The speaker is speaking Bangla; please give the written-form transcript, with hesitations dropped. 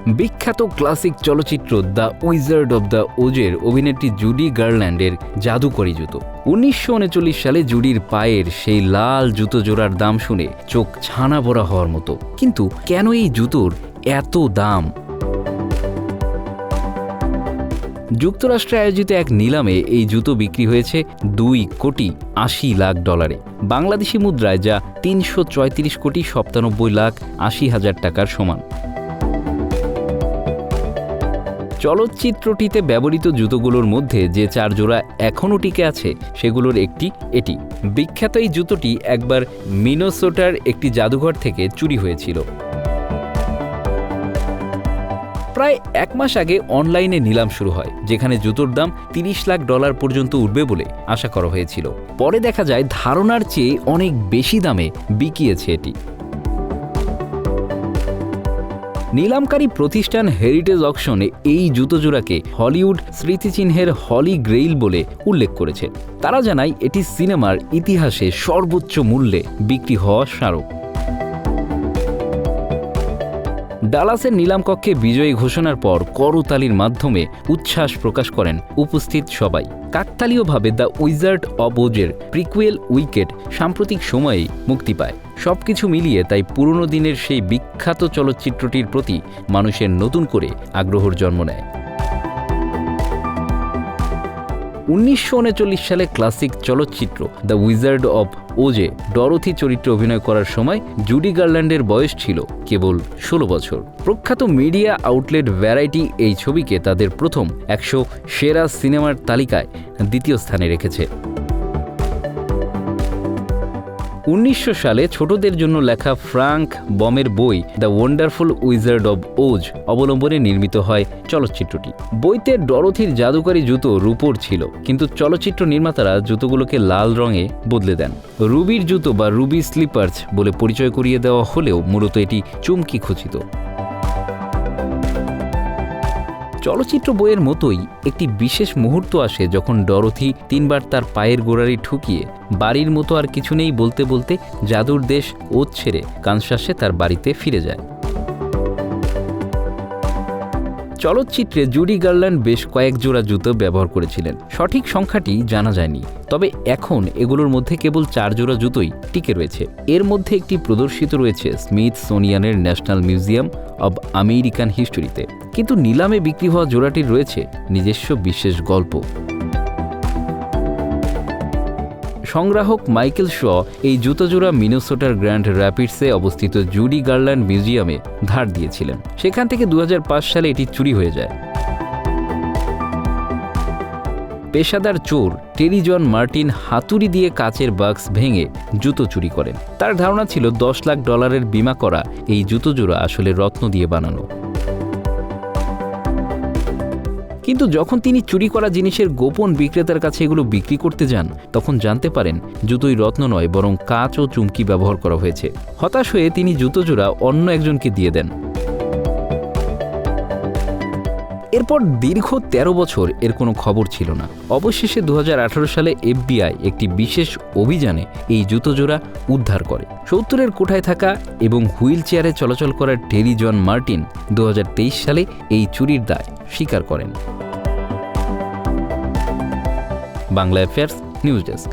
বিখ্যাত ক্লাসিক চলচ্চিত্র দ্য উইজার্ড অব দ্য ওজের অভিনেত্রী জুডি গার্ল্যান্ডের জাদুকরি জুতো। 1939 সালে জুডির পায়ের সেই লাল জুতো জোড়ার দাম শুনে চোখ ছানা বড়া হওয়ার মতো। কিন্তু কেন এই জুতোর এত দাম? যুক্তরাষ্ট্রে আয়োজিত এক নিলামে এই জুতো বিক্রি হয়েছে $2,80,00,000 বাংলাদেশি মুদ্রায়, যা $334,97,80,000 টাকার সমান। চলচ্চিত্রটিতে ব্যবহৃত জুতোগুলোর মধ্যে যে 4 জোড়া এখনও টিকে আছে সেগুলোর একটি এটি। বিখ্যাত এই জুতোটি একবার মিনেসোটার একটি জাদুঘর থেকে চুরি হয়েছিল। প্রায় 1 মাস আগে অনলাইনে নিলাম শুরু হয়, যেখানে জুতোর দাম $30,00,000 পর্যন্ত উঠবে বলে আশা করা হয়েছিল। পরে দেখা যায় ধারণার চেয়ে অনেক বেশি দামে বিকিয়েছে এটি। নিলামকারী প্রতিষ্ঠান হেরিটেজ অকশনে এই জুতো জোড়াকে হলিউড স্মৃতিচিহ্নের হলি গ্রেইল বলে উল্লেখ করেছে। তারা জানায় এটি সিনেমার ইতিহাসে সর্বোচ্চ মূল্যে বিক্রি হওয়া স্মারক। ডালাসের নিলামকক্ষে বিজয়ী ঘোষণার পর করতালির মাধ্যমে উচ্ছ্বাস প্রকাশ করেন উপস্থিত সবাই। কাকতালীয়ভাবে দ্য উইজার্ড অব ওজের প্রিকুয়েল উইকেট সাম্প্রতিক সময়েই মুক্তি পায়। সবকিছু মিলিয়ে তাই পুরনো দিনের সেই বিখ্যাত চলচ্চিত্রটির প্রতি মানুষের নতুন করে আগ্রহের জন্ম নেয়। 1939 সালে ক্লাসিক চলচ্চিত্র দ্য উইজার্ড অব ওজে ডরোথি চরিত্রে অভিনয় করার সময় জুডি গার্ল্যান্ডের বয়স ছিল কেবল 16 বছর। প্রখ্যাত মিডিয়া আউটলেট ভ্যারাইটি এই ছবিকে তাদের প্রথম 100 সেরা সিনেমার তালিকায় 2য় স্থানে রেখেছে। 1900 সালে ছোটদের জন্য লেখা ফ্রাঙ্ক বমের বই দ্য ওয়ান্ডারফুল উইজার্ড অব ওজ অবলম্বনে নির্মিত হয় চলচ্চিত্রটি। বইতে ডরোথির জাদুকরি জুতো রূপোর ছিল, কিন্তু চলচ্চিত্র নির্মাতারা জুতোগুলোকে লাল রঙে বদলে দেন। রুবির জুতো বা রুবি স্লিপার্স বলে পরিচয় করিয়ে দেওয়া হলেও মূলত এটি চুমকি খচিত। চলচ্চিত্র বইয়ের মতোই একটি বিশেষ মুহূর্ত আসে যখন ডরোথি 3 বার তার পায়ের গোড়ালি ঠুকিয়ে বাড়ির মতো আর কিছু নেই বলতে বলতে জাদুর দেশ ওজ ছেড়ে কানসাসে তার বাড়িতে ফিরে যায়। চলচ্চিত্রে জুডি গার্ল্যান্ড বেশ কয়েক জোড়া জুতো ব্যবহার করেছিলেন। সঠিক সংখ্যাটি জানা যায়নি, তবে এখন এগুলোর মধ্যে কেবল 4 জোড়া জুতোই টিকে রয়েছে। এর মধ্যে একটি প্রদর্শিত রয়েছে স্মিথসোনিয়ানের ন্যাশনাল মিউজিয়াম অব আমেরিকান হিস্টোরিতে। কিন্তু নিলামে বিক্রি হওয়া জোড়াটির রয়েছে নিজস্ব বিশেষ গল্প। সংগ্রাহক মাইকেল শ এই জুতো জোড়া মিনেসোটার গ্র্যান্ড র্যাপিডসে অবস্থিত জুডি গার্ল্যান্ড মিউজিয়ামে ধার দিয়েছিলেন। সেখান থেকে 2005 সালে এটি চুরি হয়ে যায়। পেশাদার চোর টেরি জন মার্টিন হাতুড়ি দিয়ে কাচের বাক্স ভেঙে জুতো চুরি করেন। তার ধারণা ছিল $10,00,000 বীমা করা এই জুতো জোড়া আসলে রত্ন দিয়ে বানানো। কিন্তু যখন তিনি চুরি করা জিনিসের গোপন বিক্রেতার কাছে এগুলো বিক্রি করতে যান, তখন জানতে পারেন জুতোই রত্ন নয়, বরং কাঁচ ও চুমকি ব্যবহার করা হয়েছে। হতাশ হয়ে তিনি জুতো জোড়া অন্য একজনকে দিয়ে দেন। এরপর দীর্ঘ 13 বছর এর কোনো খবর ছিল না। অবশেষে 2018 সালে FBI একটি বিশেষ অভিযানে এই জুতো জোড়া উদ্ধার করে। 70-এর কোঠায় থাকা এবং হুইল চেয়ারে চলাচল করা টেরি জন মার্টিন 2023 সালে এই চুরির দায় স্বীকার করেন। Bangla affairs news desk.